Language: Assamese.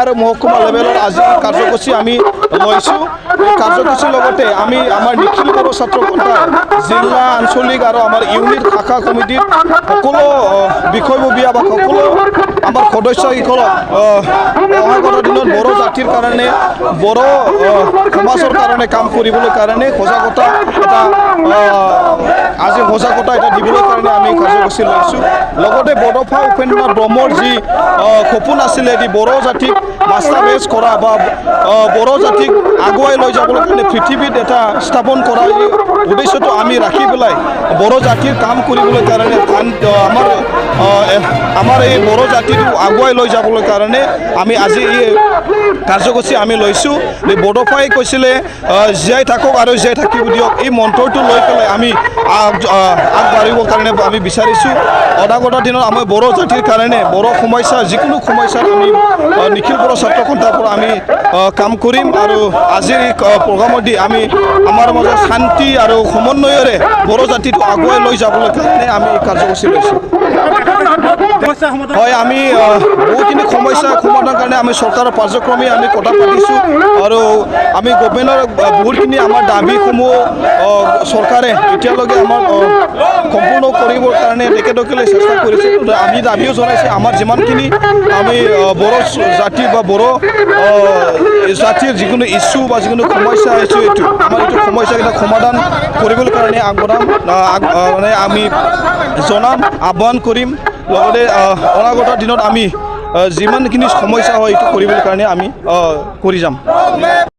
আৰু মহকুমা লেভেলৰ আজি কাৰ্যসূচী আমি লৈছোঁ। এই কাৰ্যসূচীৰ লগতে আমি আমাৰ নিখিল বড়ো ছাত্ৰ সন্থা জিলা আঞ্চলিক আৰু আমাৰ ইউনিট শাখা কমিটিৰ সকলো বিষয়ববীয়া বা সকলো আমাৰ সদস্যসকলক অহাগত দিনত বড়ো জাতিৰ কাৰণে বড়ো সমাজৰ কাৰণে কাম কৰিবলৈ কাৰণে সজাগতা এটা আজি সজাগতা এটা দিবলৈ কাৰণে আমি কাৰ্যসূচী লৈছোঁ। লগতে বড়োফা উপেন্দ্ৰনাথ ব্ৰহ্মৰ যি সপোন আছিলে এটি বড়ো জাতিক মাষ্টাৰবেজ কৰা বা বড়ো জাতিক আগুৱাই লৈ যাবলৈ কাৰণে পৃথিৱীত এটা স্থাপন কৰা এই উদ্দেশ্যটো আমি ৰাখি পেলাই বড়ো জাতিৰ কাম কৰিবলৈ কাৰণে আমাৰ এই বড়ো জাতিটো আগুৱাই লৈ যাবলৈ কাৰণে আমি আজি এই কাৰ্যসূচী আমি লৈছোঁ। এই বড়োফাই কৈছিলে জীয়াই থাকক আৰু জীয়াই থাকিব দিয়ক, এই মন্ত্ৰটো লৈ পেলাই আমি আগবাঢ়িবৰ কাৰণে আমি বিচাৰিছোঁ। অনাগত দিনত আমাৰ বড়ো জাতিৰ কাৰণে বড়ো সমস্যা যিকোনো সমস্যাত আমি নিখিল বড়ো ছাত্ৰ সন্থাৰ পৰা আমি কাম কৰিম আৰু আজিৰ এই প্ৰগ্ৰামত দি আমি আমাৰ মাজত শান্তি আৰু সমন্বয়ৰে বড়ো জাতিটো আগুৱাই লৈ যাবলৈ কাৰণে আমি এই কাৰ্যসূচী লৈছোঁ। হয়, আমি বহুখিনি সমস্যা সমাধানৰ কাৰণে আমি চৰকাৰৰ কাৰ্যক্ৰমে আমি কথা পাতিছোঁ আৰু আমি গভৰ্ণমেণ্টৰ বহুতখিনি আমাৰ দাবীসমূহ চৰকাৰে এতিয়ালৈকে আমাৰ সম্পূৰ্ণ কৰিবৰ কাৰণে তেখেতসকলে চেষ্টা কৰিছে। আমি দাবীও জনাইছোঁ আমাৰ যিমানখিনি আমি বড়ো জাতি বা বড়ো জাতিৰ যিকোনো ইছ্যু বা যিকোনো সমস্যা ইছ্যু এইটো আমাৰ এইটো সমস্যাকেইটা সমাধান কৰিবলৈ কাৰণে মানে আমি জনাম, আহ্বান কৰিম। লগতে অনাগত দিনত আমি যিমানখিনি সমস্যা হয় এইটো কৰিবলৈ কাৰণে আমি কৰি যাম।